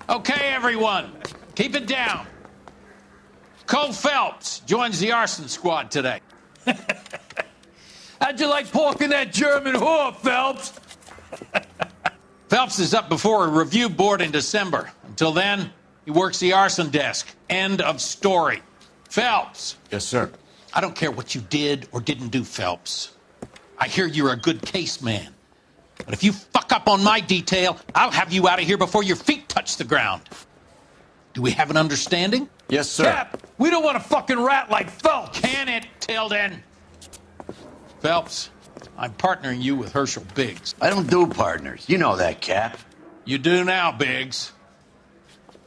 Okay, everyone, keep it down. Cole Phelps joins the arson squad today. How'd you like porking that German whore, Phelps? Phelps is up before a review board in December. Until then, he works the arson desk. End of story. Phelps. Yes, sir. I don't care what you did or didn't do, Phelps. I hear you're a good case man. But if you fuck up on my detail, I'll have you out of here before your feet touch the ground. Do we have an understanding? Yes, sir. Cap, we don't want a fucking rat like Phelps. Can it, Tilden? Phelps, I'm partnering you with Herschel Biggs. I don't do partners. You know that, Cap. You do now, Biggs.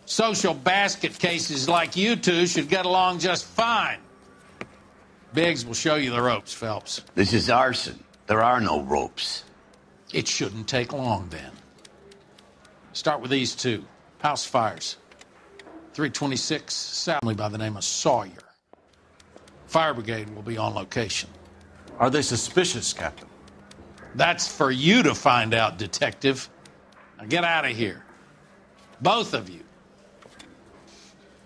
Social basket cases like you two should get along just fine. Biggs will show you the ropes, Phelps. This is arson. There are no ropes. It shouldn't take long, then. Start with these two. House fires. 326, family by the name of Sawyer. Fire brigade will be on location. Are they suspicious, Captain? That's for you to find out, detective. Now get out of here. Both of you.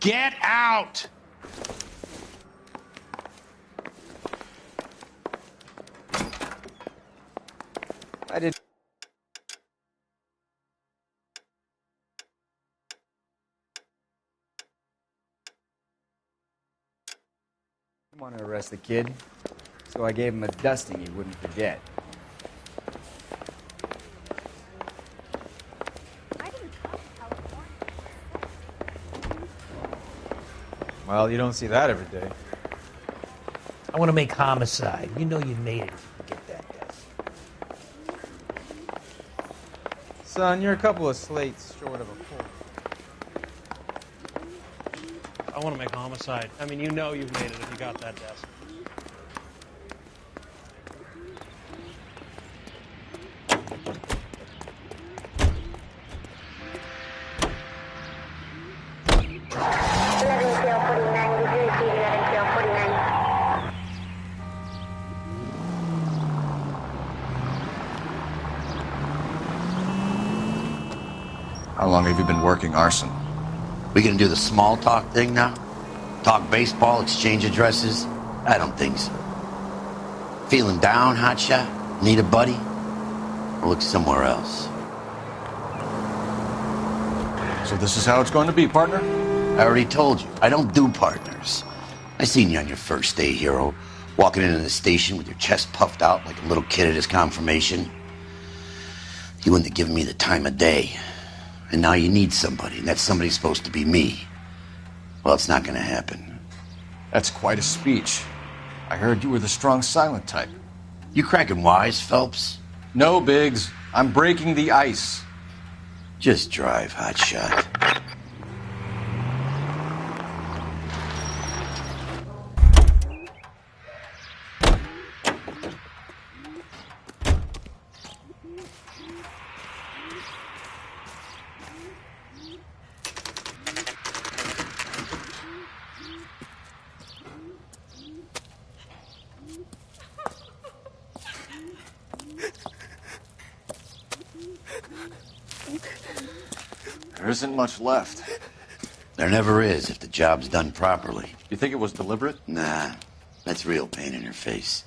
Get out! I did. I want to arrest the kid, so I gave him a dusting he wouldn't forget. Well, you don't see that every day. I want to make homicide. You know you made it if you get that desk. Son, you're a couple of slates short of a full. I want to make homicide. I mean, you know you've made it if you got that desk. How long have you been working arson? We gonna do the small talk thing now? Talk baseball, exchange addresses? I don't think so. Feeling down, hotshot? Need a buddy? Or look somewhere else? So this is how it's going to be, partner? I already told you, I don't do partners. I seen you on your first day, hero, walking into the station with your chest puffed out like a little kid at his confirmation. You wouldn't have given me the time of day. And now you need somebody, and that somebody's supposed to be me. Well, it's not gonna happen. That's quite a speech. I heard you were the strong silent type. You cracking wise, Phelps? No, Biggs. I'm breaking the ice. Just drive, hotshot. There isn't much left. There never is if the job's done properly. You think it was deliberate? Nah, that's real pain in your face.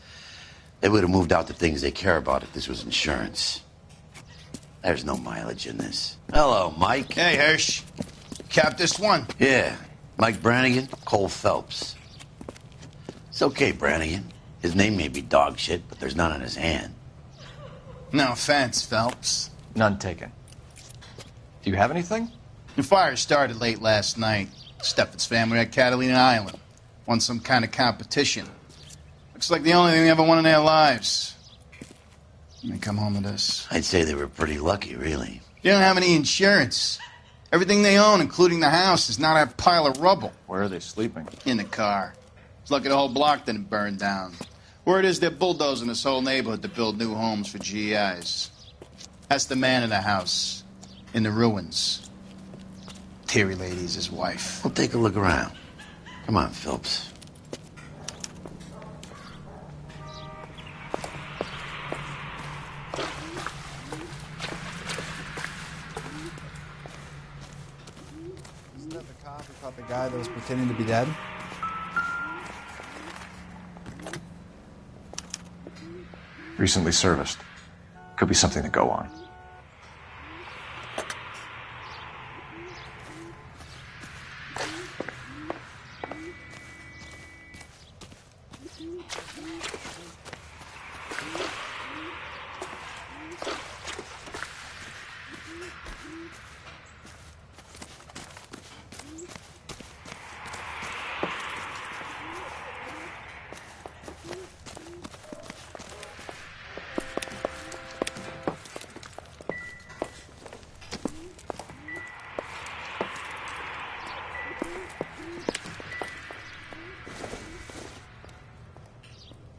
They would have moved out the things they care about if this was insurance. There's no mileage in this. Hello, Mike. Hey, Hirsch. Cap this one. Yeah, Mike Brannigan, Cole Phelps. It's okay, Brannigan. His name may be dog shit, but there's none on his hand. No offense, Phelps. None taken. Do you have anything? The fire started late last night. Steffen's family at Catalina Island. Won some kind of competition. Looks like the only thing they ever won in their lives. And they come home to this. I'd say they were pretty lucky, really. They don't have any insurance. Everything they own, including the house, is not a pile of rubble. Where are they sleeping? In the car. It's lucky the whole block didn't burn down. Word is they're bulldozing this whole neighborhood to build new homes for GIs. That's the man in the house. In the ruins. Terry Lady's his wife. Well, take a look around. Come on, Phelps. guy that was pretending to be dead? Recently serviced. Could be something to go on.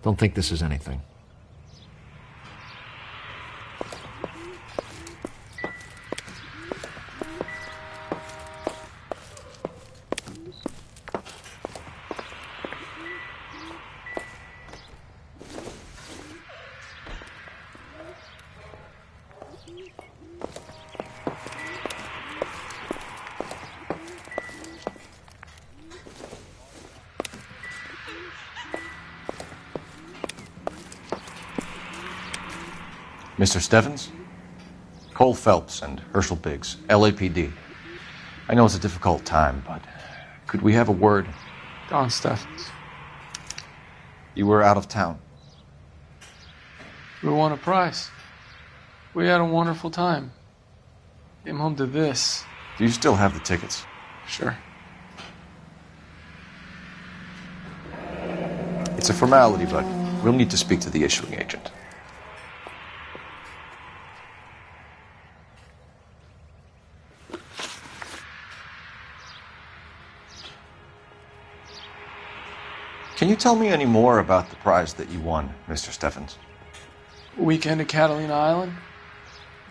Don't think this is anything. Mr. Stevens? Cole Phelps and Herschel Biggs, LAPD. I know it's a difficult time, but could we have a word? Don Stevens. You were out of town. We won a prize. We had a wonderful time. Came home to this. Do you still have the tickets? Sure. It's a formality, but we'll need to speak to the issuing agent. Can you tell me any more about the prize that you won, Mr. Stevens? Weekend at Catalina Island.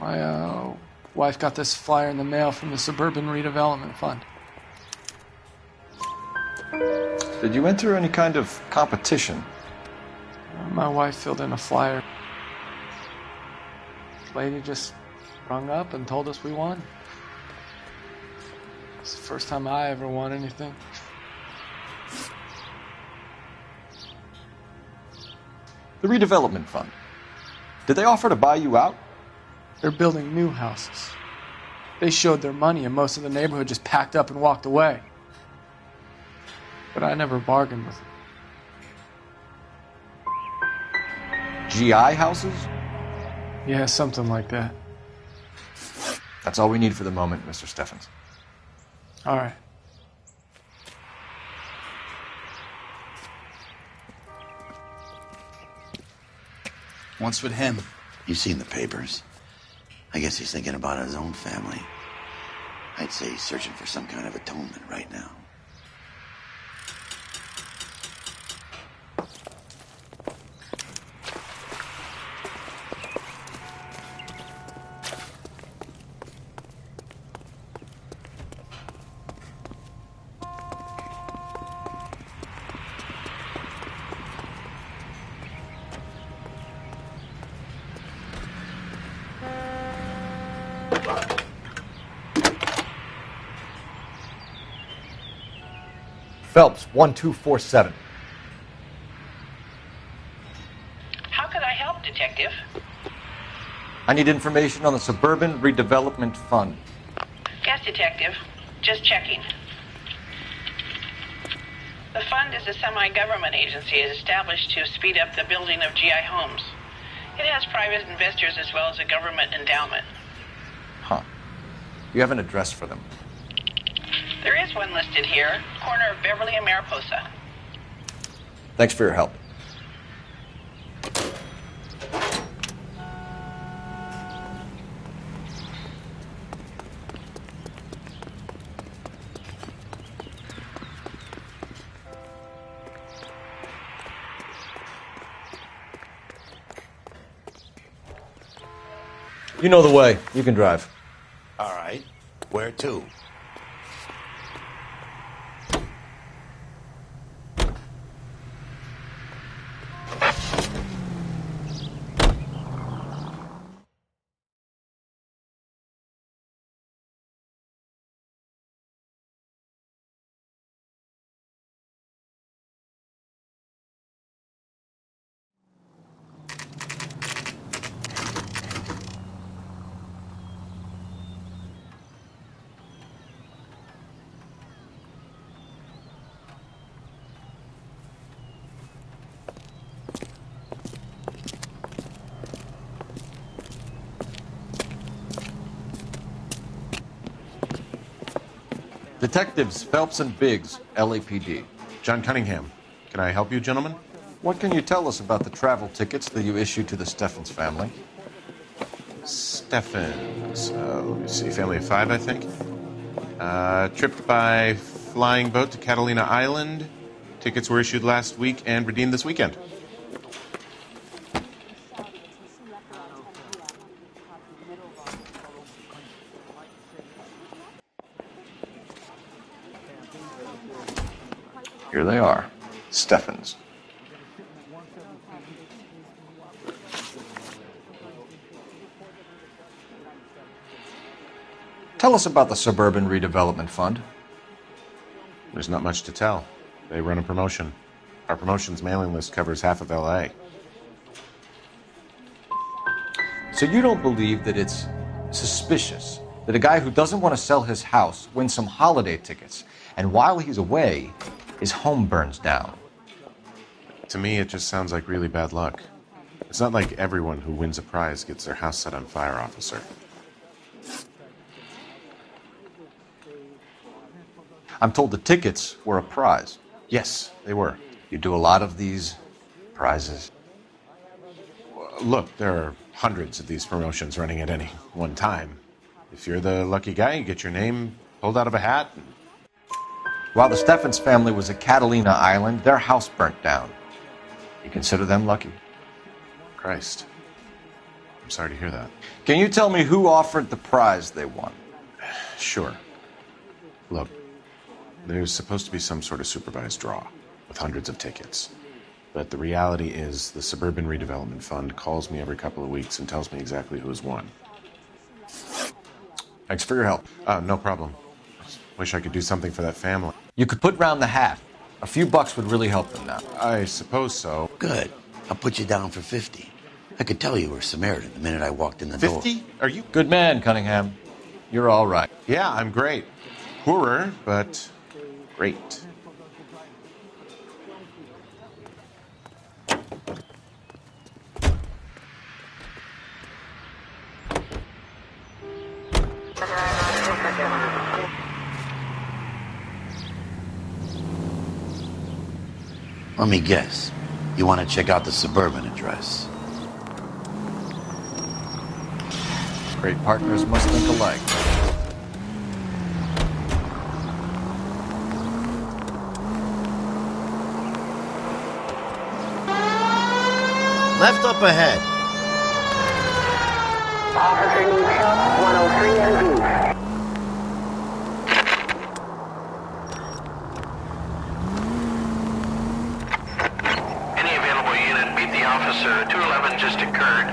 My wife got this flyer in the mail from the Suburban Redevelopment Fund. Did you enter any kind of competition? My wife filled in a flyer. Lady just rung up and told us we won. It's the first time I ever won anything. The redevelopment fund. Did they offer to buy you out? They're building new houses. They showed their money and most of the neighborhood just packed up and walked away. But I never bargained with them. GI houses? Yeah, something like that. That's all we need for the moment, Mr. Stevens. All right. What's with him? You've seen the papers. I guess he's thinking about his own family. I'd say he's searching for some kind of atonement right now. Phelps, 1247. How could I help, Detective? I need information on the Suburban Redevelopment Fund. Yes, Detective. Just checking. The fund is a semi-government agency established to speed up the building of GI homes. It has private investors as well as a government endowment. Huh. You have an address for them? There is one listed here, corner of Beverly and Mariposa. Thanks for your help. You know the way. You can drive. All right. Where to? Detectives Phelps and Biggs, LAPD. John Cunningham. Can I help you, gentlemen? What can you tell us about the travel tickets that you issued to the Steffens family? Steffens. Let me see. Family of 5, I think. Trip by flying boat to Catalina Island. Tickets were issued last week and redeemed this weekend. Here they are. Steffens. Tell us about the Suburban Redevelopment Fund. There's not much to tell. They run a promotion. Our promotion's mailing list covers half of LA. So you don't believe that it's suspicious that a guy who doesn't want to sell his house wins some holiday tickets, and while he's away, his home burns down? To me, it just sounds like really bad luck. It's not like everyone who wins a prize gets their house set on fire, officer. I'm told the tickets were a prize. Yes, they were. You do a lot of these prizes. Look, there are hundreds of these promotions running at any one time. If you're the lucky guy, you get your name pulled out of a hat. While the Steffens family was at Catalina Island, their house burnt down. You consider them lucky? Christ. I'm sorry to hear that. Can you tell me who offered the prize they won? Sure. Look, there's supposed to be some sort of supervised draw with hundreds of tickets. But the reality is the Suburban Redevelopment Fund calls me every couple of weeks and tells me exactly who's won. Thanks for your help. No problem. Wish I could do something for that family. You could put round the hat. A few bucks would really help them now. I suppose so. Good. I'll put you down for 50. I could tell you were Samaritan the minute I walked in the door. 50? Are you? Good man, Cunningham. You're all right. Yeah, I'm great. Poorer, but great. Let me guess. You want to check out the Suburban address? Great partners must think alike. Left up ahead. Officer needs help, 103 MD. Any available unit, meet the officer. 211 just occurred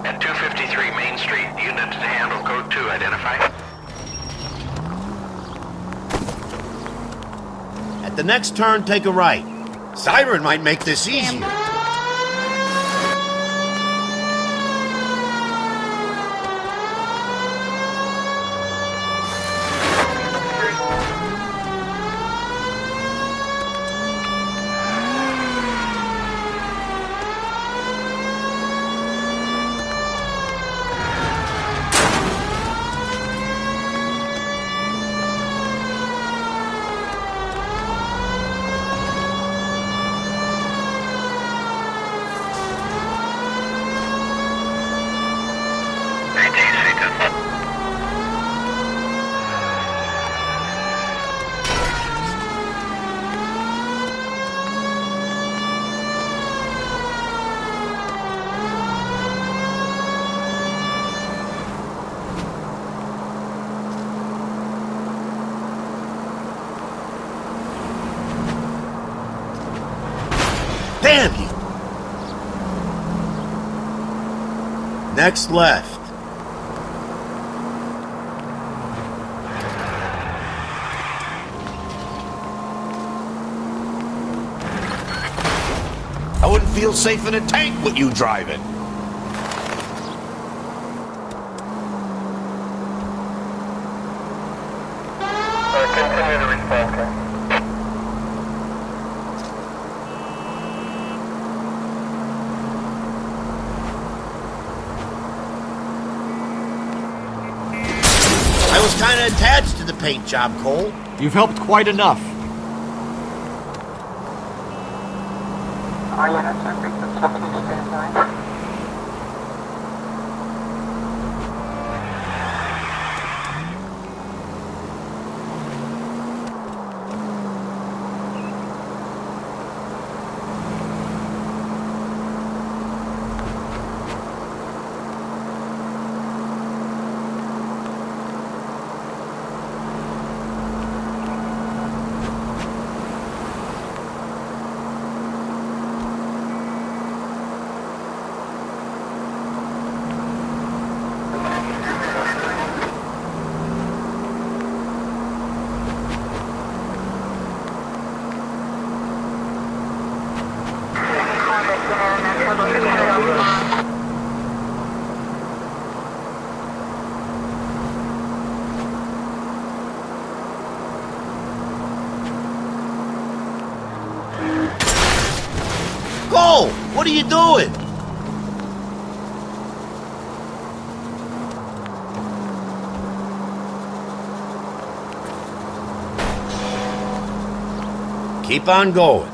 at 253 Main Street. Unit to handle code 2, identify. At the next turn, take a right. Siren might make this easier. Damn you! Next left. I wouldn't feel safe in a tank with you driving. Continue the response. I was kind of attached to the paint job, Cole. You've helped quite enough. Cole, what are you doing? Keep on going.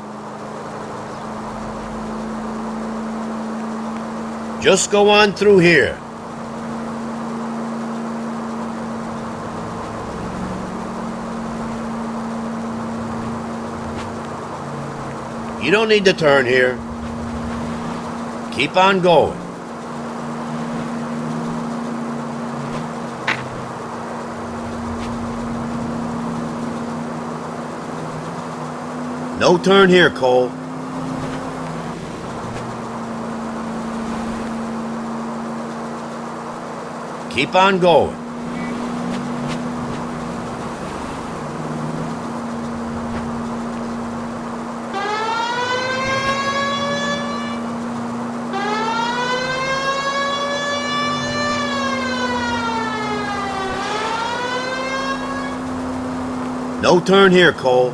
Just go on through here. You don't need to turn here. Keep on going. No turn here, Cole. Keep on going. No turn here, Cole.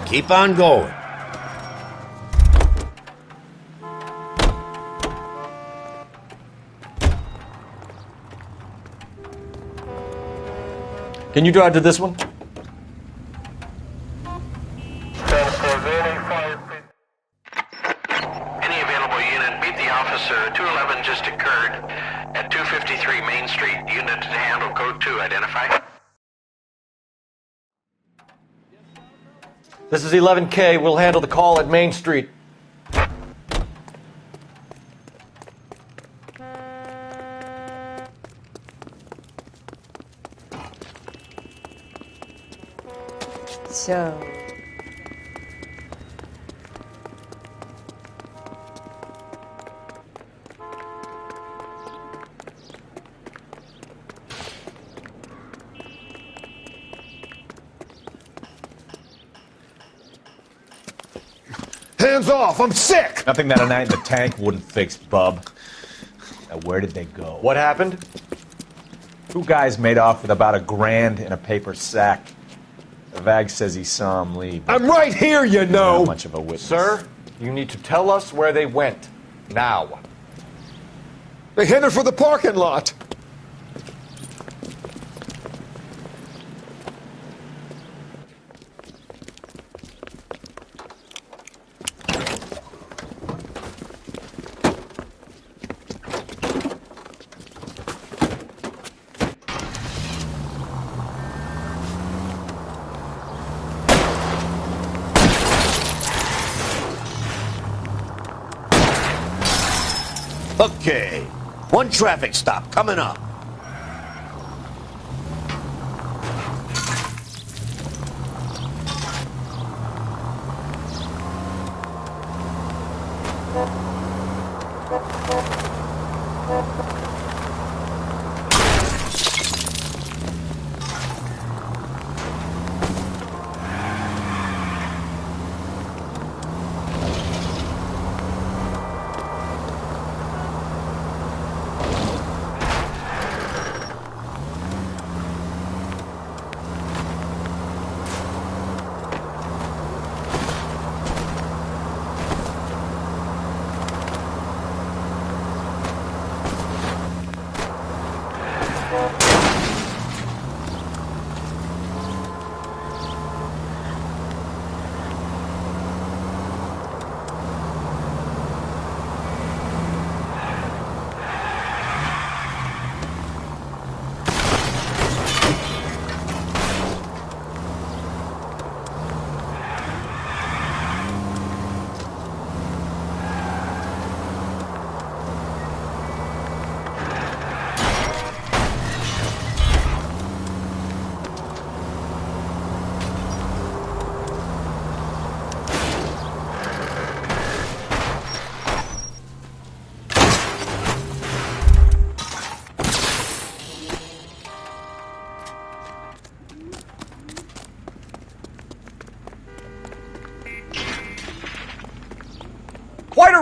Keep on going. Can you drive to this one? Any available unit, meet the officer. 211 just occurred at 253 Main Street. Unit to handle code 2. Identify. This is 11K. We'll handle the call at Main Street. So... Hands off! I'm sick! Nothing that a night in the tank wouldn't fix, bub. Now, where did they go? What happened? Two guys made off with about $1,000 in a paper sack. The Vag says he saw him leave. I'm right here, you know! Not much of a witness. Sir, you need to tell us where they went. Now. They headed for the parking lot. Okay. One traffic stop coming up.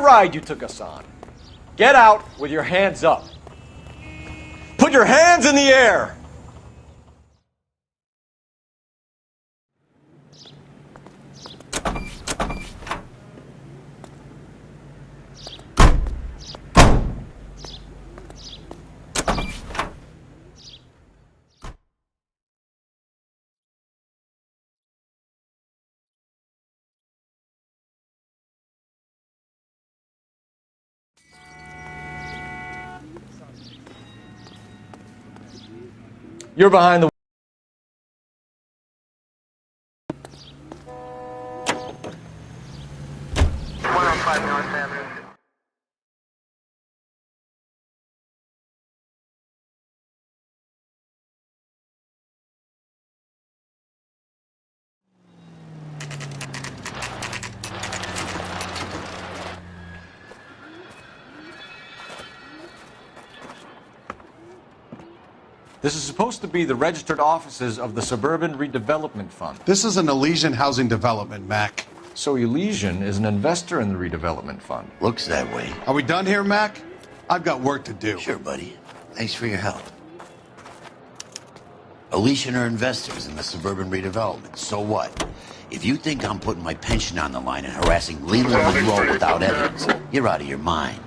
ride you took us on. Get out with your hands up. Put your hands in the air. You're behind the 105 North Avenue. This is supposed to be the registered offices of the Suburban Redevelopment Fund. This is an Elysian housing development, Mac. So Elysian is an investor in the redevelopment fund. Looks that way. Are we done here, Mac? I've got work to do. Sure, buddy. Thanks for your help. Elysian are investors in the Suburban Redevelopment. So what? If you think I'm putting my pension on the line and harassing Leland Monroe without evidence, you're out of your mind.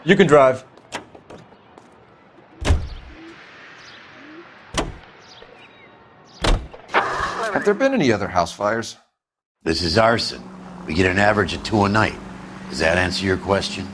You can drive. Have there been any other house fires? This is arson. We get an average of 2 a night. Does that answer your question?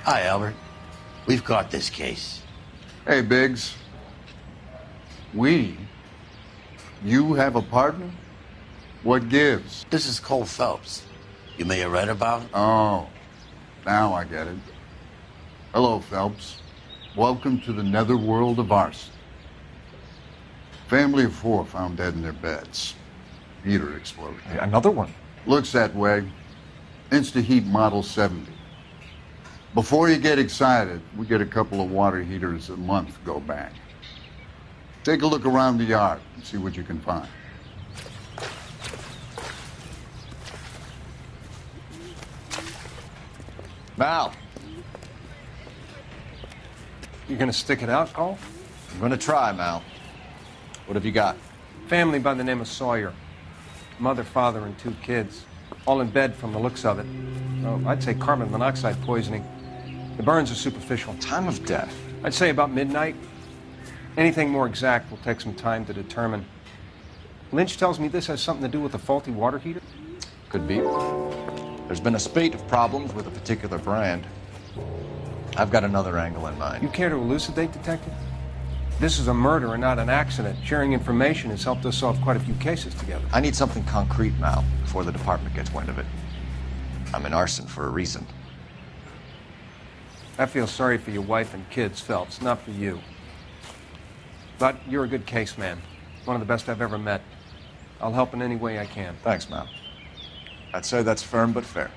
Hi, Albert. We've caught this case. Hey, Biggs. You have a partner? What gives? This is Cole Phelps. You may have read about? Oh, now I get it. Hello, Phelps. Welcome to the netherworld of arson. Family of 4 found dead in their beds. Heater exploded. Hey, another one? Looks that way. Insta-Heat Model 70. Before you get excited, we get a couple of water heaters a month go bang. Take a look around the yard and see what you can find. Mal, You gonna stick it out, Cole? I'm gonna try, Mal. What have you got? Family by the name of Sawyer. Mother, father, and 2 kids. All in bed from the looks of it. Oh, I'd say carbon monoxide poisoning. The burns are superficial. Time of death? I'd say about midnight. Anything more exact will take some time to determine. Lynch tells me this has something to do with a faulty water heater. Could be. There's been a spate of problems with a particular brand. I've got another angle in mind. You care to elucidate, Detective? This is a murder and not an accident. Sharing information has helped us solve quite a few cases together. I need something concrete, Mal, before the department gets wind of it. I'm in arson for a reason. I feel sorry for your wife and kids, Phelps, not for you. But you're a good case man. One of the best I've ever met. I'll help in any way I can. Thanks, Mal. I'd say that's firm but fair.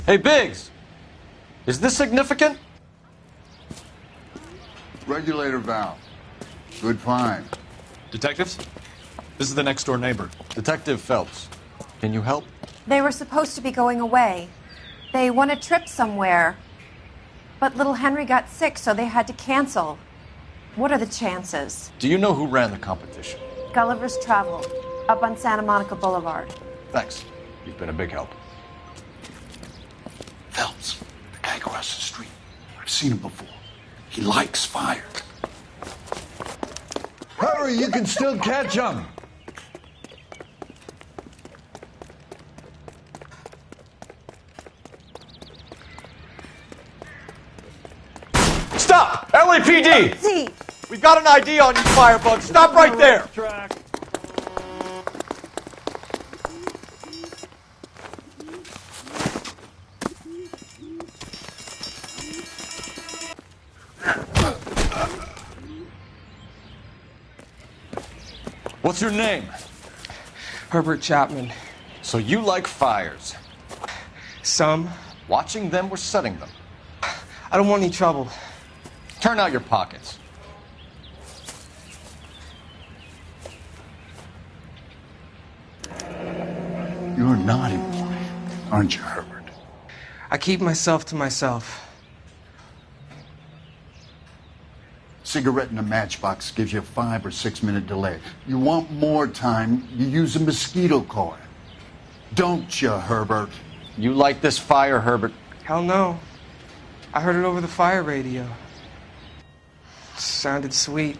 Hey, Biggs! Is this significant? Regulator valve. Good find. Detectives? This is the next door neighbor. Detective Phelps. Can you help? They were supposed to be going away. They won a trip somewhere. But little Henry got sick, so they had to cancel. What are the chances? Do you know who ran the competition? Gulliver's Travel, up on Santa Monica Boulevard. Thanks. You've been a big help. Phelps, the guy across the street. I've seen him before. He likes fire. Hurry, you can still catch him. Stop! LAPD! See. We've got an ID on you, firebug. Stop right there! What's your name? Herbert Chapman. So you like fires? Some. Watching them or setting them? I don't want any trouble. Turn out your pockets. You're a naughty boy, aren't you, Herbert? I keep myself to myself. Cigarette in a matchbox gives you a 5 or 6 minute delay. You want more time, you use a mosquito coil. Don't you, Herbert? You like this fire, Herbert? Hell no. I heard it over the fire radio. Sounded sweet.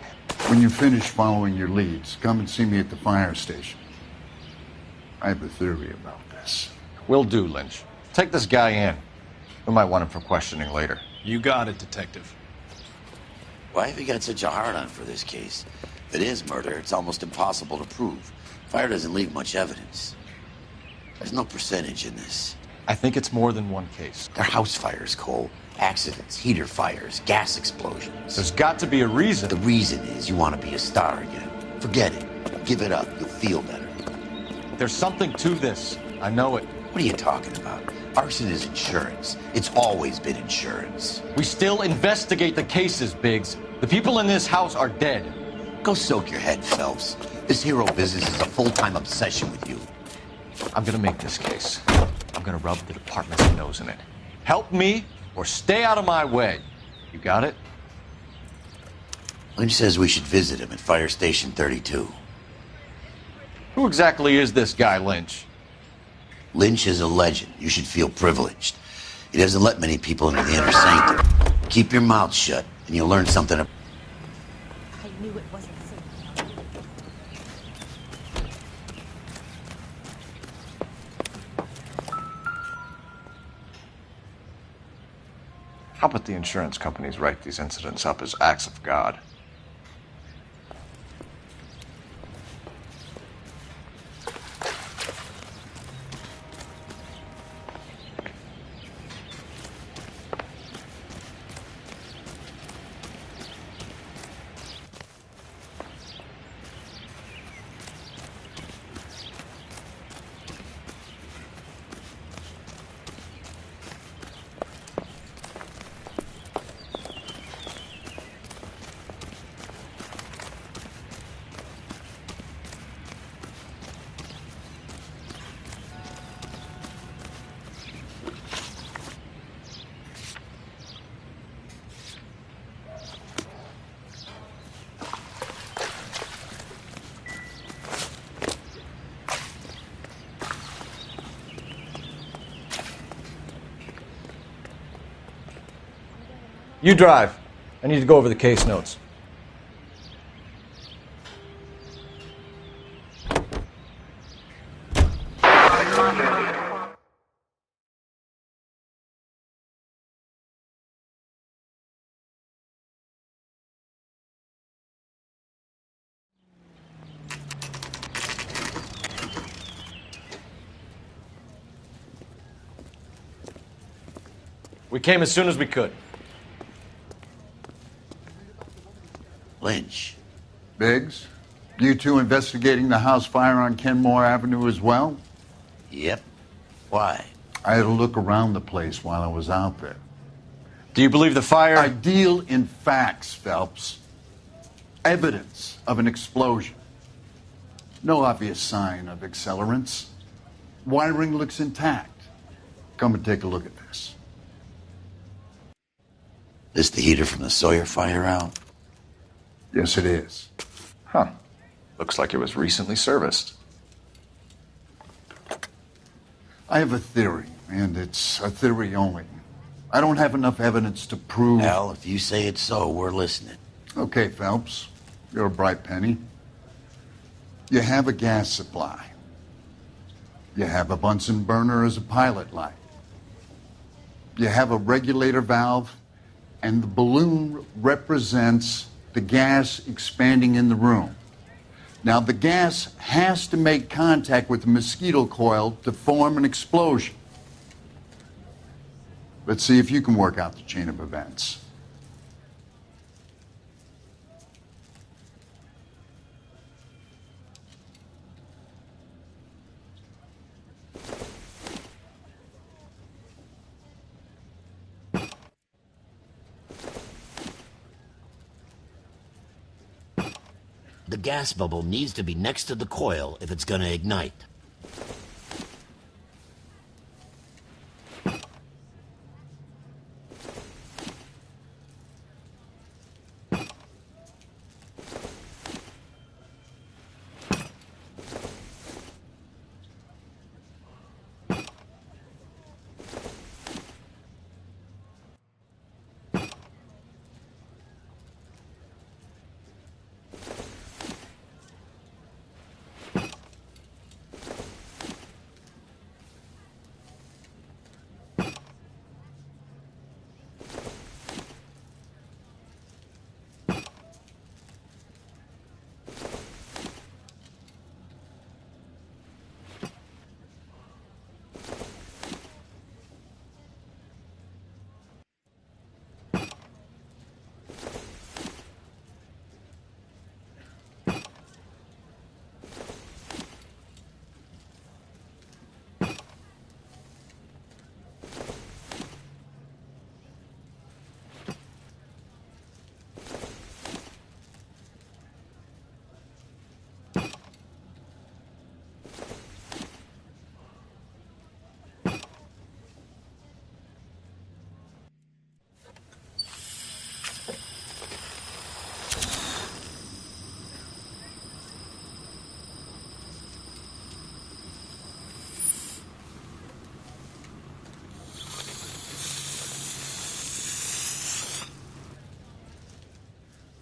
When you finish following your leads, come and see me at the fire station. I have a theory about this. Will do, Lynch. Take this guy in. We might want him for questioning later. You got it, Detective. Why have you got such a hard-on for this case? If it is murder, it's almost impossible to prove. Fire doesn't leave much evidence. There's no percentage in this. I think it's more than one case. They're house fires, Cole. Accidents, heater fires, gas explosions. There's got to be a reason. The reason is you want to be a star again. Forget it. Give it up. You'll feel better. There's something to this. I know it. What are you talking about? Arson is insurance. It's always been insurance. We still investigate the cases, Biggs. The people in this house are dead. Go soak your head, Phelps. This hero business is a full-time obsession with you. I'm gonna make this case. I'm gonna rub the department's nose in it. Help me or stay out of my way. You got it? Lynch says we should visit him at Fire Station 32. Who exactly is this guy, Lynch? Lynch is a legend. You should feel privileged. He doesn't let many people into the inner sanctum. Keep your mouth shut, and you'll learn something. I knew it wasn't safe. How about the insurance companies write these incidents up as acts of God? You drive. I need to go over the case notes. We came as soon as we could. Lynch. Biggs, you two investigating the house fire on Kenmore Avenue as well? Yep. Why? I had a look around the place while I was out there. Do you believe the fire? I deal in facts, Phelps. Evidence of an explosion. No obvious sign of accelerants. Wiring looks intact. Come and take a look at this. This the heater from the Sawyer fire out? Yes, it is. Huh. Looks like it was recently serviced. I have a theory, and it's a theory only. I don't have enough evidence to prove... Hell, if you say it's so, we're listening. Okay, Phelps. You're a bright penny. You have a gas supply. You have a Bunsen burner as a pilot light. You have a regulator valve, and the balloon represents the gas expanding in the room. Now, the gas has to make contact with the mosquito coil to form an explosion. Let's see if you can work out the chain of events. The gas bubble needs to be next to the coil if it's gonna ignite.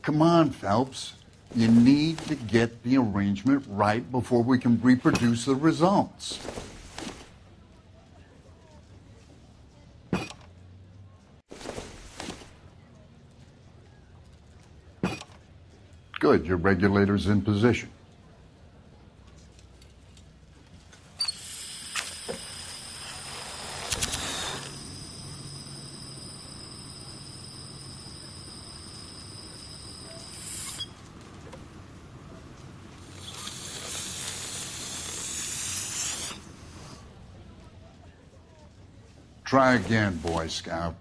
Come on, Phelps. You need to get the arrangement right before we can reproduce the results. Good, your regulator's in position. Try again, Boy Scout.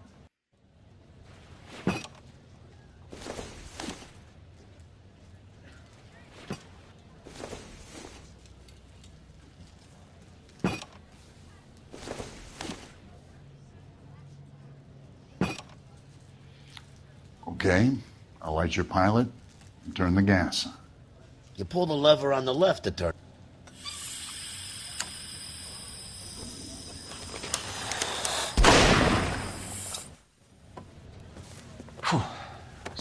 Okay, I'll light your pilot and turn the gas on. You pull the lever on the left to turn.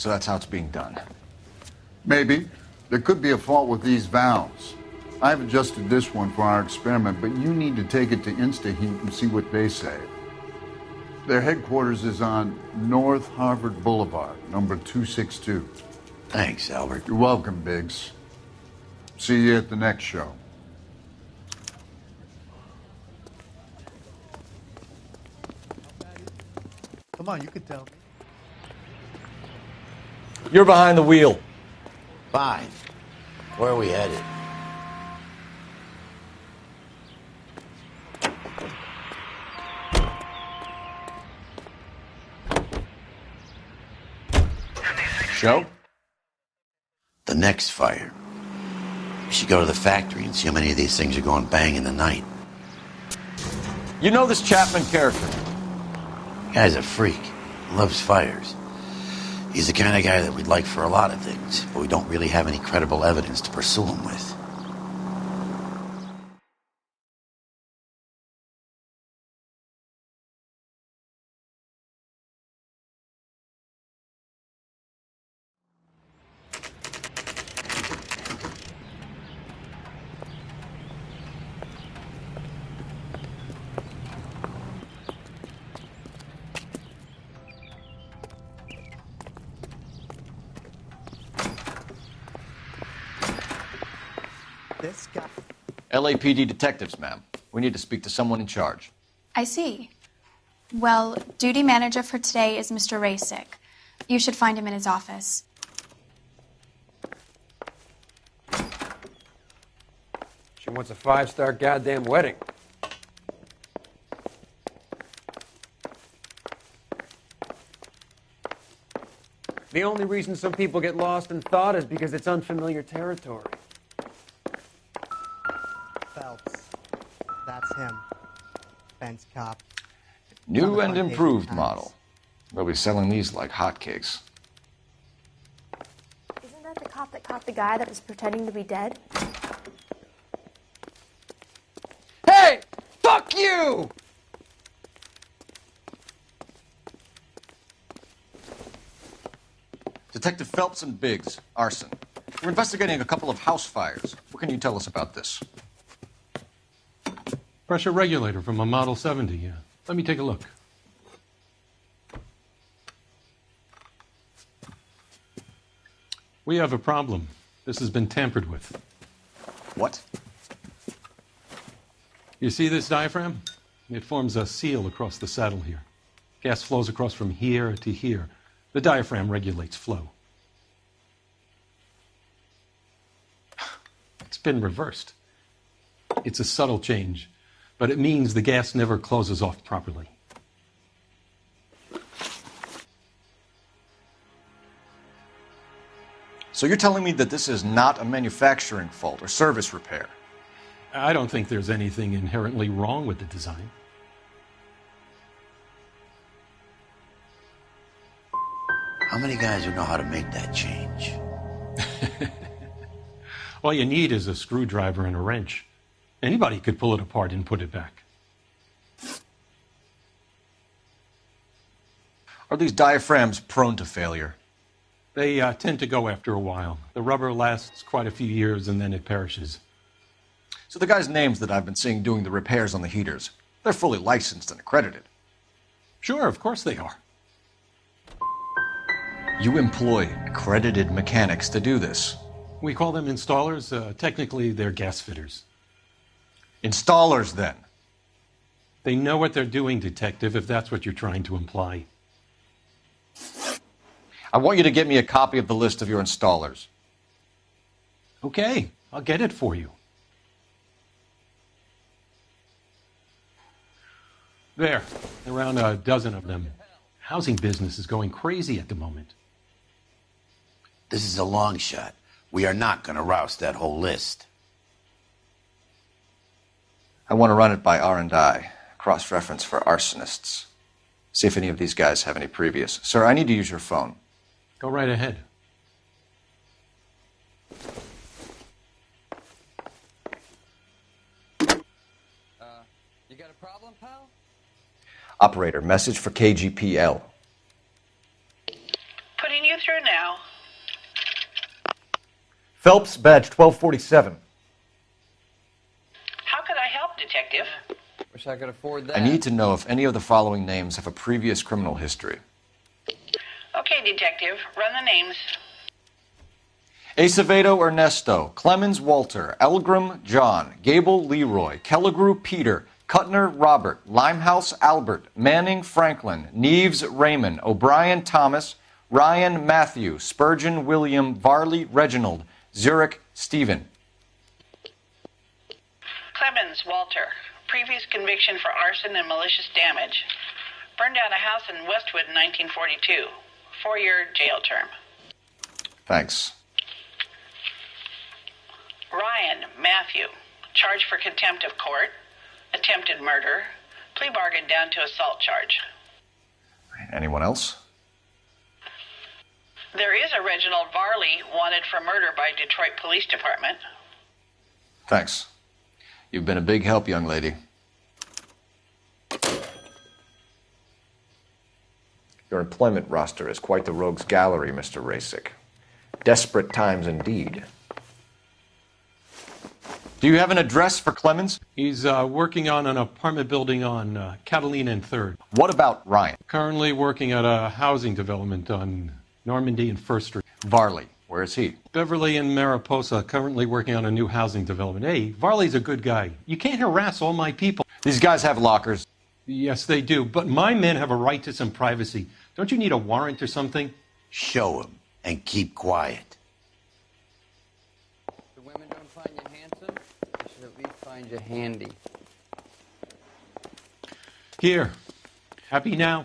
So that's how it's being done. Maybe. There could be a fault with these valves. I've adjusted this one for our experiment, but you need to take it to InstaHeat and see what they say. Their headquarters is on North Harvard Boulevard, number 262. Thanks, Albert. You're welcome, Biggs. See you at the next show. Come on, you could tell me. You're behind the wheel. Fine. Where are we headed? Show? The next fire. You should go to the factory and see how many of these things are going bang in the night. You know this Chapman character? Guy's a freak. Loves fires. He's the kind of guy that we'd like for a lot of things, but we don't really have any credible evidence to pursue him with. This guy. LAPD detectives, ma'am. We need to speak to someone in charge. I see. Well, duty manager for today is Mr. Rasick. You should find him in his office. She wants a 5-star goddamn wedding. The only reason some people get lost in thought is because it's unfamiliar territory. Phelps. That's him. Fence cop. New and improved model. They'll be selling these like hotcakes. Isn't that the cop that caught the guy that was pretending to be dead? Hey! Fuck you! Detective Phelps and Biggs, arson. We're investigating a couple of house fires. What can you tell us about this? Pressure regulator from a Model 70, yeah. Let me take a look. We have a problem. This has been tampered with. What? You see this diaphragm? It forms a seal across the saddle here. Gas flows across from here to here. The diaphragm regulates flow. It's been reversed. It's a subtle change, but it means the gas never closes off properly. So you're telling me that this is not a manufacturing fault or service repair? I don't think there's anything inherently wrong with the design. How many guys would know how to make that change? All you need is a screwdriver and a wrench. Anybody could pull it apart and put it back. Are these diaphragms prone to failure? They tend to go after a while. The rubber lasts quite a few years and then it perishes. So the guys' names that I've been seeing doing the repairs on the heaters, they're fully licensed and accredited. Sure, of course they are. You employ accredited mechanics to do this. We call them installers. Technically, they're gas fitters. Installers, then? They know what they're doing, detective, if that's what you're trying to imply. I want you to get me a copy of the list of your installers. Okay, I'll get it for you. There, around a dozen of them. Housing business is going crazy at the moment. This is a long shot. We are not going to roust that whole list. I want to run it by R&I, cross-reference for arsonists. See if any of these guys have any previous. Sir, I need to use your phone. Go right ahead. You got a problem, pal? Operator, message for KGPL. Putting you through now. Phelps, badge 1247. How could I help, Detective? Wish I could afford that. I need to know if any of the following names have a previous criminal history. Okay, Detective, run the names. Acevedo Ernesto, Clemens Walter, Elgram John, Gable Leroy, Kelligrew Peter, Kuttner Robert, Limehouse Albert, Manning Franklin, Neves Raymond, O'Brien Thomas, Ryan Matthew, Spurgeon William, Varley Reginald, Zurich Stephen. Clemens Walter, previous conviction for arson and malicious damage. Burned down a house in Westwood in 1942. 4-year jail term. Thanks. Ryan Matthew, charged for contempt of court, attempted murder, plea bargain down to assault charge. Anyone else? There is a Reginald Varley wanted for murder by Detroit Police Department. Thanks. You've been a big help, young lady. Your employment roster is quite the rogues gallery, Mr. Rasick. Desperate times indeed. Do you have an address for Clemens? He's working on an apartment building on Catalina and 3rd. What about Ryan? Currently working at a housing development on Normandy and 1st Street. Varley, where is he? Beverly and Mariposa, currently working on a new housing development. Hey, Varley's a good guy. You can't harass all my people. These guys have lockers. Yes, they do, but my men have a right to some privacy. Don't you need a warrant or something? Show him and keep quiet. The women don't find you handsome, they should at least find you handy. Here. Happy now?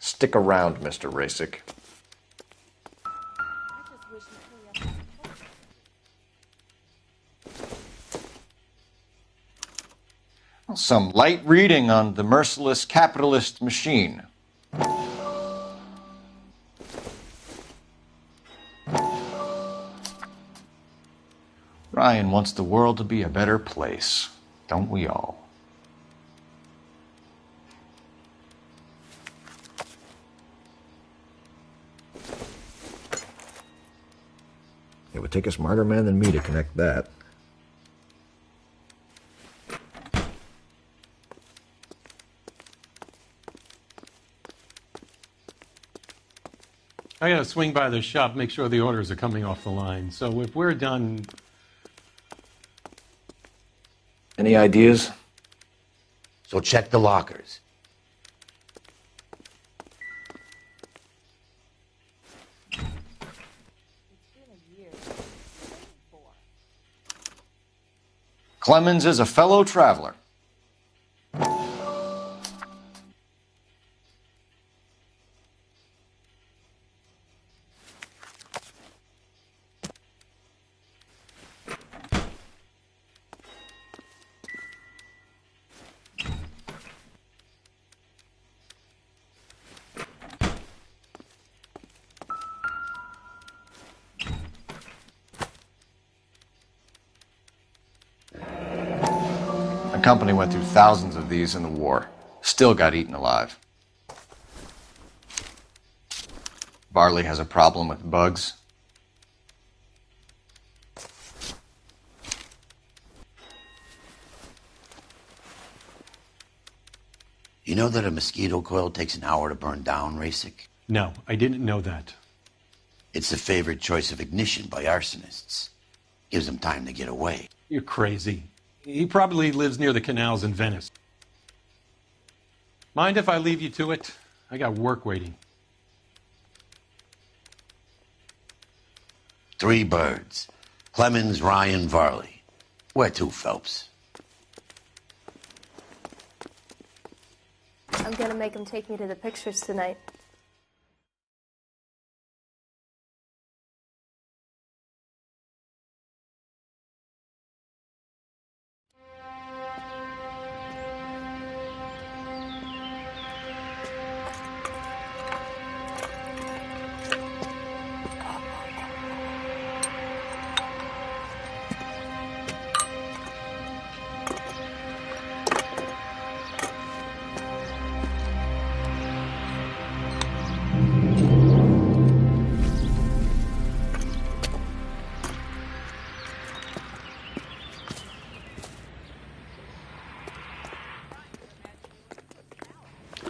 Stick around, Mr. Rasick. Some light reading on the merciless capitalist machine. Ryan wants the world to be a better place, don't we all? It would take a smarter man than me to connect that. I gotta swing by the shop, make sure the orders are coming off the line. So if we're done... Any ideas? So check the lockers. Clemens is a fellow traveler. The company went through thousands of these in the war. Still got eaten alive. Varley has a problem with bugs. You know that a mosquito coil takes an hour to burn down, Rasick? No, I didn't know that. It's the favorite choice of ignition by arsonists. Gives them time to get away. You're crazy. He probably lives near the canals in Venice. Mind if I leave you to it? I got work waiting. 3 birds. Clemens, Ryan, Varley. Where to, Phelps? I'm gonna make him take me to the pictures tonight.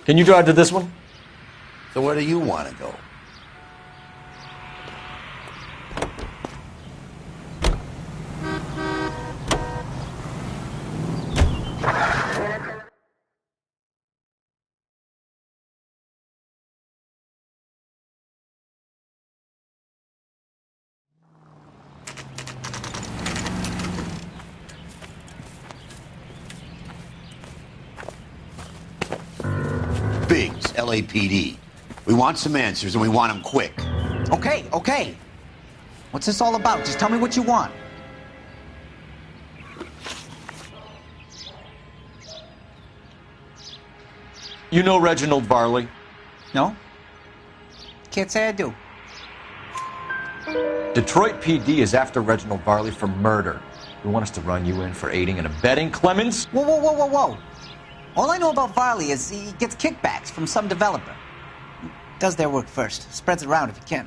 Can you drive to this one? So where do you want to go? Biggs, LAPD. We want some answers, and we want them quick. Okay, okay. What's this all about? Just tell me what you want. You know Reginald Varley? No? Can't say I do. Detroit PD is after Reginald Varley for murder. We want us to run you in for aiding and abetting Clemens? Whoa, whoa, whoa, whoa, whoa. All I know about Varley is he gets kickbacks from some developer. Does their work first. Spreads it around if he can.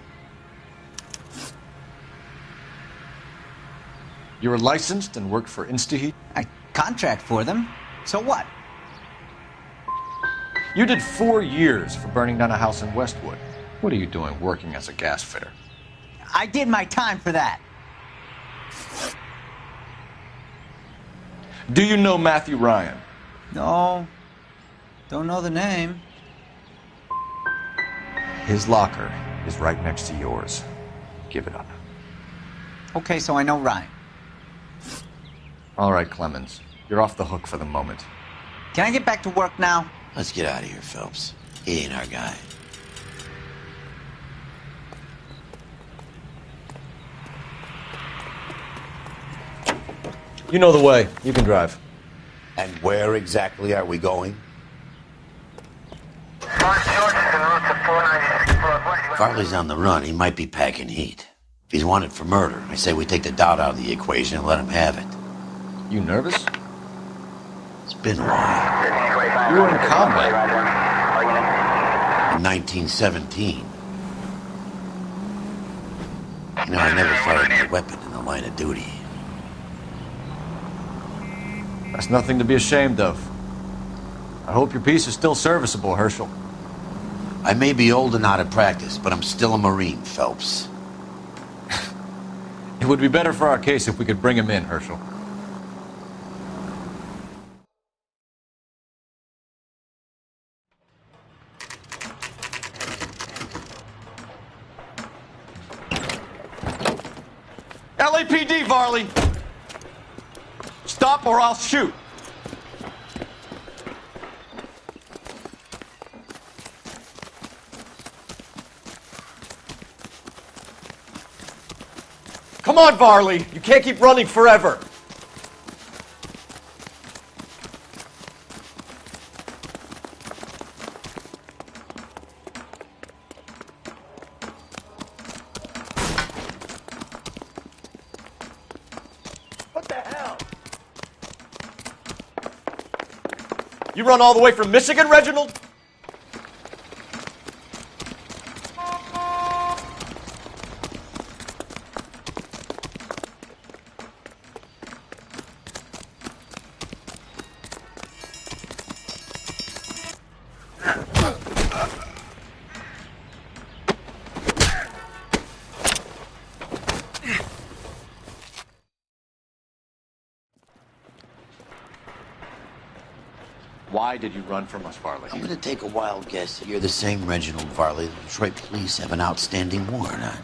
You were licensed and worked for InstaHeat? I contract for them. So what? You did 4 years for burning down a house in Westwood. What are you doing working as a gas fitter? I did my time for that. Do you know Matthew Ryan? No. Don't know the name. His locker is right next to yours. Give it up. Okay, so I know Ryan. All right, Clemens. You're off the hook for the moment. Can I get back to work now? Let's get out of here, Phelps. He ain't our guy. You know the way. You can drive. And where exactly are we going? Farley's on the run. He might be packing heat. If he's wanted for murder, I say we take the doubt out of the equation and let him have it. You nervous? It's been a while. You were in combat. In 1917. You know, I never fired my weapon in the line of duty. That's nothing to be ashamed of. I hope your piece is still serviceable, Herschel. I may be old and out of practice, but I'm still a Marine, Phelps. It would be better for our case if we could bring him in, Herschel. LAPD, Varley! Stop or I'll shoot! Come on, Varley! You can't keep running forever! What the hell? You run all the way from Michigan, Reginald? Why did you run from us, Varley? I'm going to take a wild guess that you're the same Reginald Varley the Detroit police have an outstanding warrant on.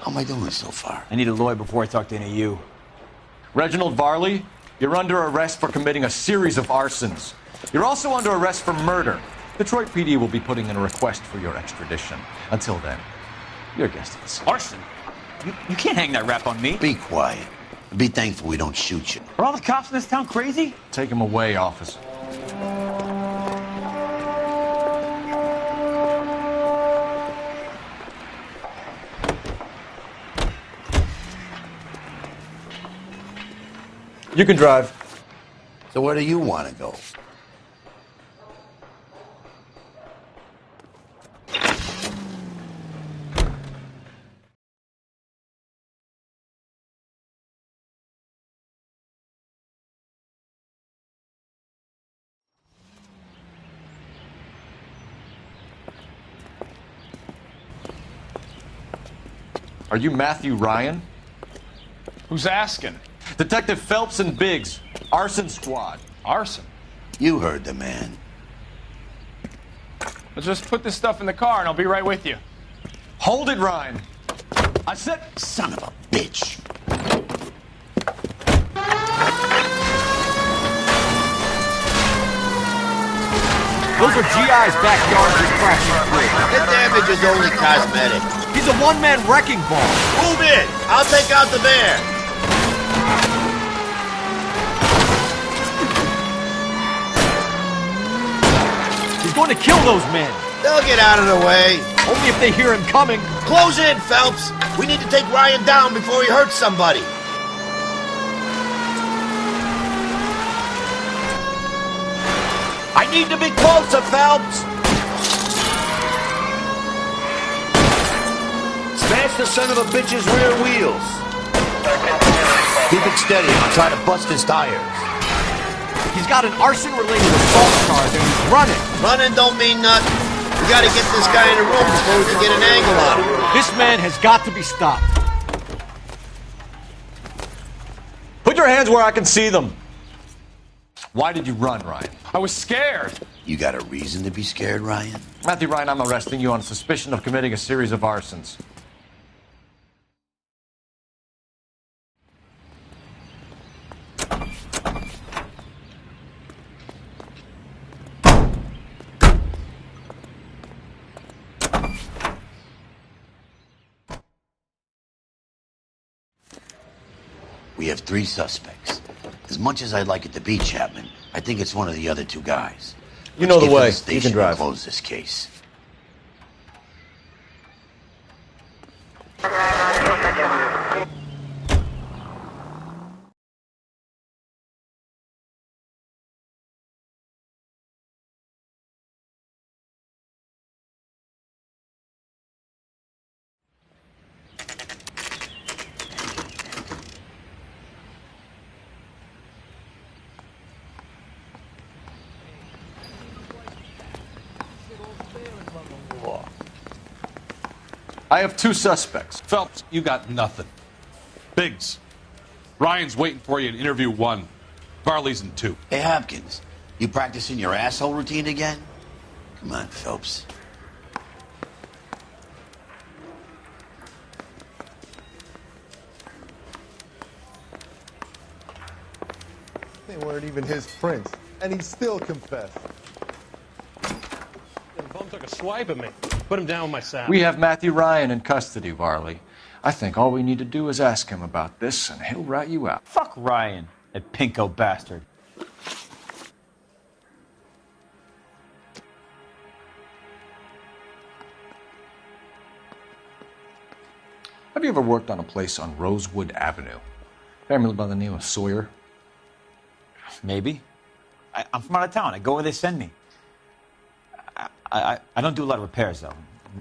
How am I doing so far? I need a lawyer before I talk to any of you. Reginald Varley, you're under arrest for committing a series of arsons. You're also under arrest for murder. Detroit PD will be putting in a request for your extradition. Until then, your guest is. Arson? You can't hang that rap on me. Be quiet. Be thankful we don't shoot you. Are all the cops in this town crazy? Take him away, officer. You can drive. So where do you want to go? Are you Matthew Ryan? Who's asking? Detective Phelps and Biggs, arson squad. Arson? You heard the man. Let's just put this stuff in the car and I'll be right with you. Hold it, Ryan. I said... Son of a bitch. Those are GI's backyard just crashing through. The damage is only cosmetic. He's a one-man wrecking ball. Move in. I'll take out the bear. He's going to kill those men. They'll get out of the way. Only if they hear him coming. Close in, Phelps. We need to take Ryan down before he hurts somebody. I need to be closer, Phelps. Smash the son of a bitch's rear wheels. Keep it steady. I'll try to bust his tires. He's got an arson-related assault charge and he's running. Running don't mean nothing. We gotta get this guy in the room before we can get an angle on him. This man has got to be stopped. Put your hands where I can see them. Why did you run, Ryan? I was scared. You got a reason to be scared, Ryan? Matthew Ryan, I'm arresting you on suspicion of committing a series of arsons. We have 3 suspects. As much as I'd like it to be Chapman, I think it's one of the other 2 guys. You know the way. Let's get to You can drive. and close this case. I have 2 suspects. Phelps, you got nothing. Biggs, Ryan's waiting for you in interview 1. Varley's in 2. Hey, Hopkins, you practicing your asshole routine again? Come on, Phelps. They weren't even his prints, and he still confessed. The bum took a swipe at me. Put him down with my saddle. We have Matthew Ryan in custody, Varley. I think all we need to do is ask him about this, and he'll rat you out. Fuck Ryan, that pinko bastard. Have you ever worked on a place on Rosewood Avenue? Family by the name of Sawyer? Maybe. I'm from out of town. I go where they send me. I don't do a lot of repairs, though.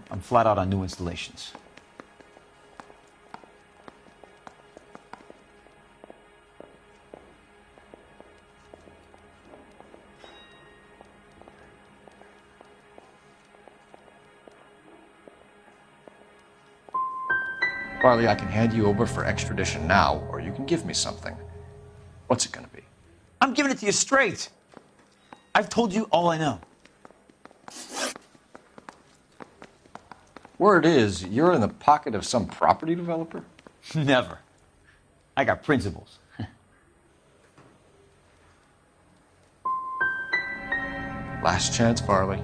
I'm flat out on new installations. Varley, I can hand you over for extradition now, or you can give me something. What's it gonna be? I'm giving it to you straight. I've told you all I know. Word is, you're in the pocket of some property developer? Never. I got principles. Last chance, Varley.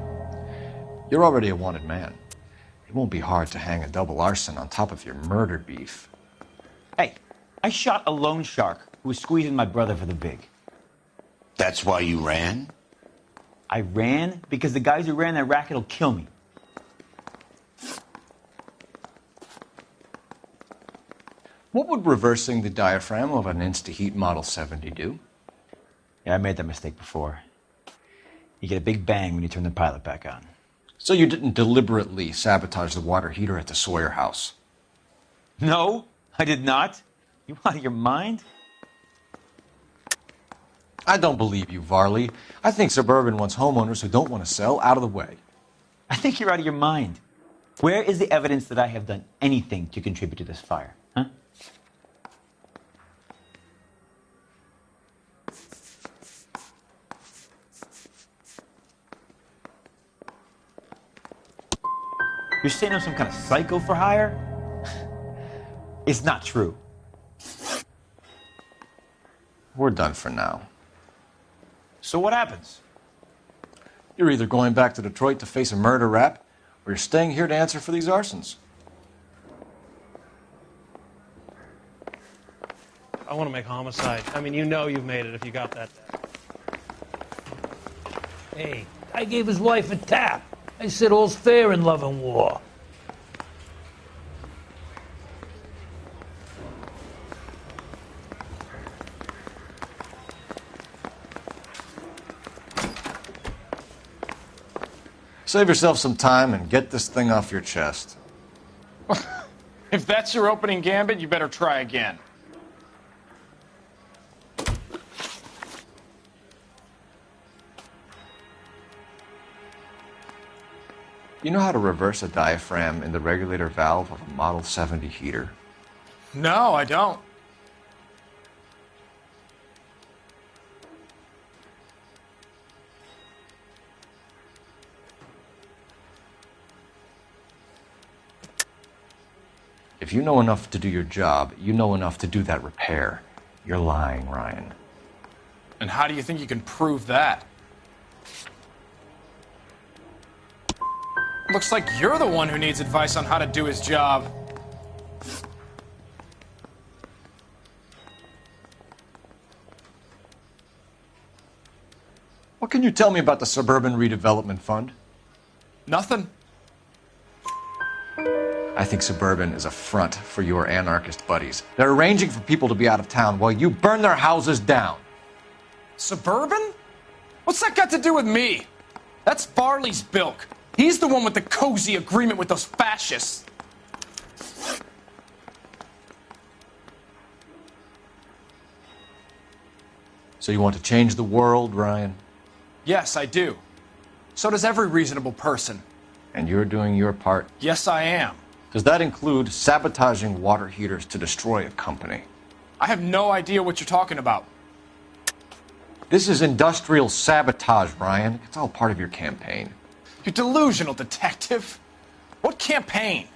You're already a wanted man. It won't be hard to hang a double arson on top of your murder beef. Hey, I shot a loan shark who was squeezing my brother for the big. That's why you ran? I ran because the guys who ran that racket will kill me. What would reversing the diaphragm of an Insta-Heat Model 70 do? Yeah, I made that mistake before. You get a big bang when you turn the pilot back on. So you didn't deliberately sabotage the water heater at the Sawyer house? No, I did not. You out of your mind? I don't believe you, Varley. I think Suburban wants homeowners who don't want to sell out of the way. I think you're out of your mind. Where is the evidence that I have done anything to contribute to this fire? Huh? You're saying I'm some kind of psycho for hire? It's not true. We're done for now. So what happens? You're either going back to Detroit to face a murder rap, or you're staying here to answer for these arsons. I want to make homicide. I mean, you know you've made it if you got that. Hey, I gave his wife a tap. I said all's fair in love and war. Save yourself some time and get this thing off your chest. If that's your opening gambit, you better try again. You know how to reverse a diaphragm in the regulator valve of a Model 70 heater? No, I don't. If you know enough to do your job, you know enough to do that repair. You're lying, Ryan. And how do you think you can prove that? Looks like you're the one who needs advice on how to do his job. What can you tell me about the Suburban Redevelopment Fund? Nothing. I think Suburban is a front for your anarchist buddies. They're arranging for people to be out of town while you burn their houses down. Suburban? What's that got to do with me? That's Farley's bilk. He's the one with the cozy agreement with those fascists. So you want to change the world, Ryan? Yes, I do. So does every reasonable person. And you're doing your part? Yes, I am. Does that include sabotaging water heaters to destroy a company? I have no idea what you're talking about. This is industrial sabotage, Ryan. It's all part of your campaign. You delusional detective. What campaign?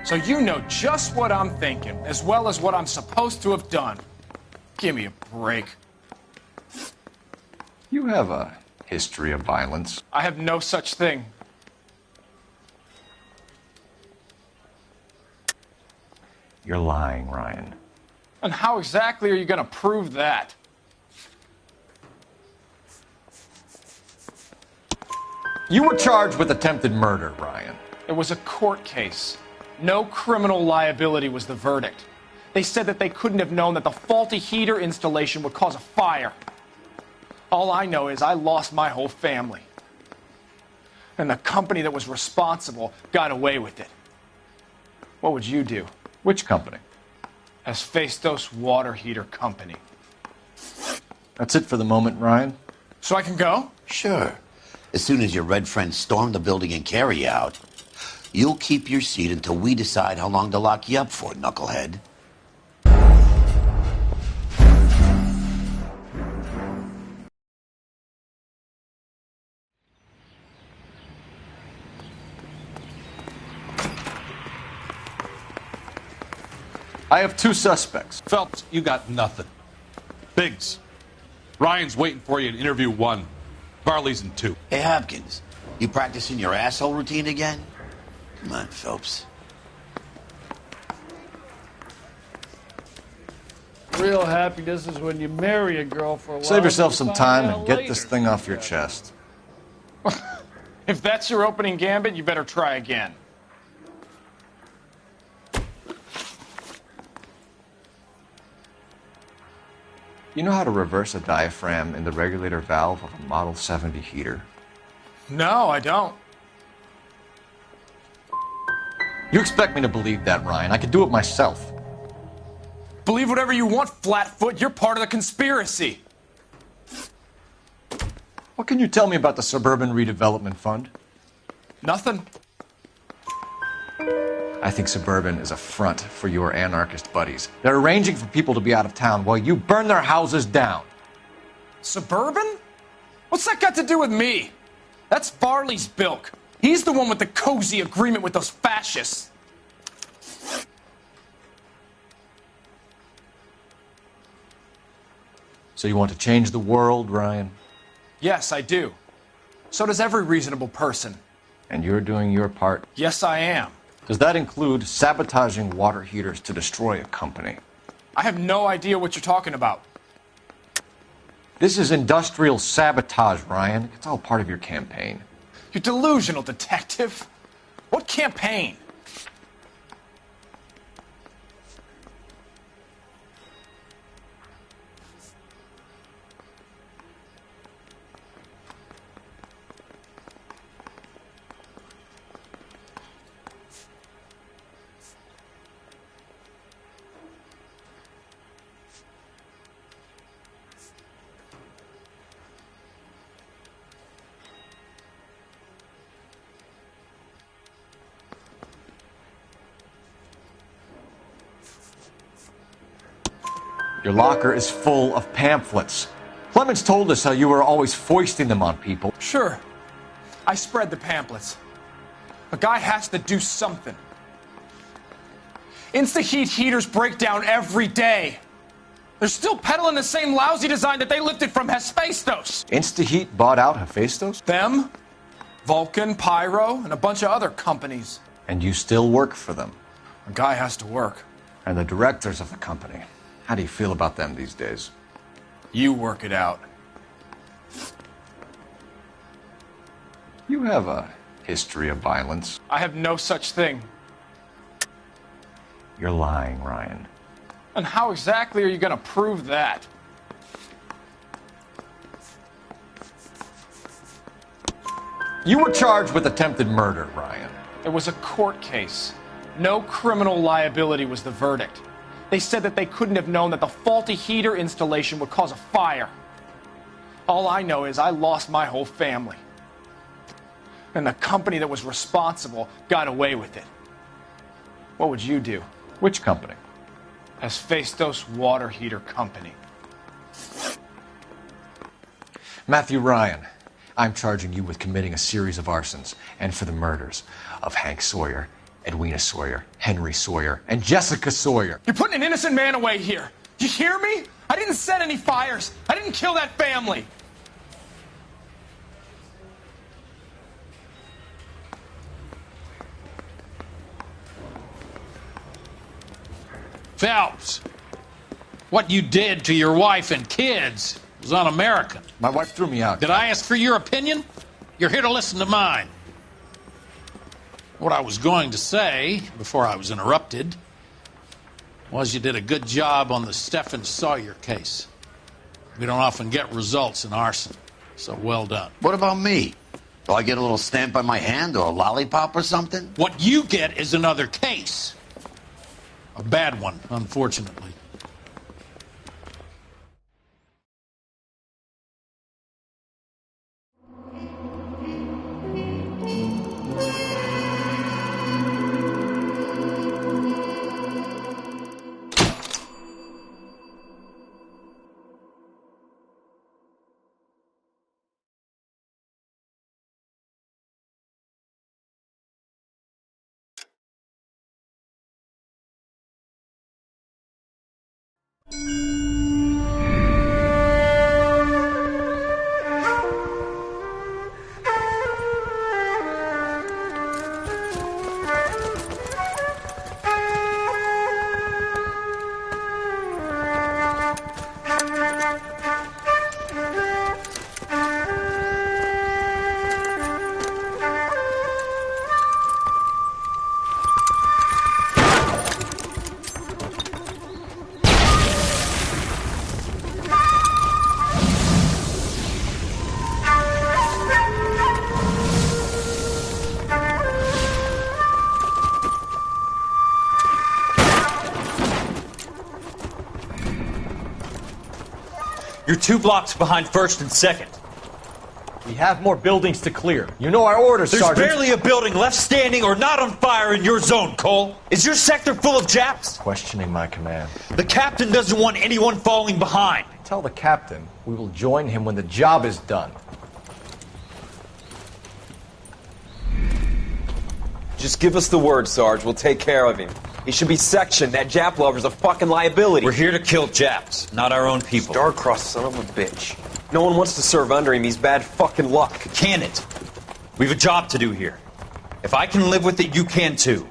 So you know just what I'm thinking, as well as what I'm supposed to have done. Give me a break. You have a history of violence. I have no such thing. You're lying, Ryan. And how exactly are you going to prove that? You were charged with attempted murder, Ryan. It was a court case. No criminal liability was the verdict. They said that they couldn't have known that the faulty heater installation would cause a fire. All I know is I lost my whole family. And the company that was responsible got away with it. What would you do? Which company? Hephaestus Water Heater Company. That's it for the moment, Ryan. So I can go? Sure. As soon as your red friends storm the building and carry you out, you'll keep your seat until we decide how long to lock you up for, knucklehead. I have two suspects. Phelps, you got nothing. Biggs, Ryan's waiting for you in interview 1. Farley's in 2. Hey, Hopkins, you practicing your asshole routine again? Come on, Phelps. Real happiness is when you marry a girl for a while. Save yourself some time and and get this thing off your chest. If that's your opening gambit, you better try again. You know how to reverse a diaphragm in the regulator valve of a Model 70 heater? No, I don't. You expect me to believe that, Ryan? I could do it myself. Believe whatever you want, Flatfoot. You're part of the conspiracy. What can you tell me about the Suburban Redevelopment Fund? Nothing. I think Suburban is a front for your anarchist buddies. They're arranging for people to be out of town while you burn their houses down. Suburban? What's that got to do with me? That's Farley's bilk. He's the one with the cozy agreement with those fascists. So you want to change the world, Ryan? Yes, I do. So does every reasonable person. And you're doing your part? Yes, I am. Does that include sabotaging water heaters to destroy a company? I have no idea what you're talking about. This is industrial sabotage, Ryan. It's all part of your campaign. You're delusional, detective. What campaign? Your locker is full of pamphlets. Clemens told us how you were always foisting them on people. Sure. I spread the pamphlets. A guy has to do something. Insta-heat heaters break down every day. They're still peddling the same lousy design that they lifted from Hephaestus. Insta-heat bought out Hephaestus? Them, Vulcan, Pyro, and a bunch of other companies. And you still work for them? A guy has to work. And the directors of the company. How do you feel about them these days? You work it out. You have a history of violence. I have no such thing. You're lying, Ryan. And how exactly are you going to prove that? You were charged with attempted murder, Ryan. It was a court case. No criminal liability was the verdict. They said that they couldn't have known that the faulty heater installation would cause a fire. All I know is I lost my whole family. And the company that was responsible got away with it. What would you do? Which company? Hephaestus Water Heater Company. Matthew Ryan, I'm charging you with committing a series of arsons and for the murders of Hank Sawyer, Edwina Sawyer, Henry Sawyer, and Jessica Sawyer. You're putting an innocent man away here. You hear me? I didn't set any fires. I didn't kill that family. Phelps, what you did to your wife and kids was un-American. My wife threw me out. Did I ask for your opinion? You're here to listen to mine. What I was going to say, before I was interrupted, was you did a good job on the Stephen Sawyer case. We don't often get results in arson, so well done. What about me? Do I get a little stamp on my hand or a lollipop or something? What you get is another case. A bad one, unfortunately. You're 2 blocks behind 1st and 2nd. We have more buildings to clear. You know our orders, There's Sergeant. barely a building left standing or not on fire in your zone, Cole. Is your sector full of Japs? Questioning my command. The captain doesn't want anyone falling behind. Tell the captain we will join him when the job is done. Just give us the word, Sarge. We'll take care of him. He should be sectioned. That Jap lover's a fucking liability. We're here to kill Japs, not our own people. Star-crossed son of a bitch. No one wants to serve under him. He's bad fucking luck. Can it? We've a job to do here. If I can live with it, you can too.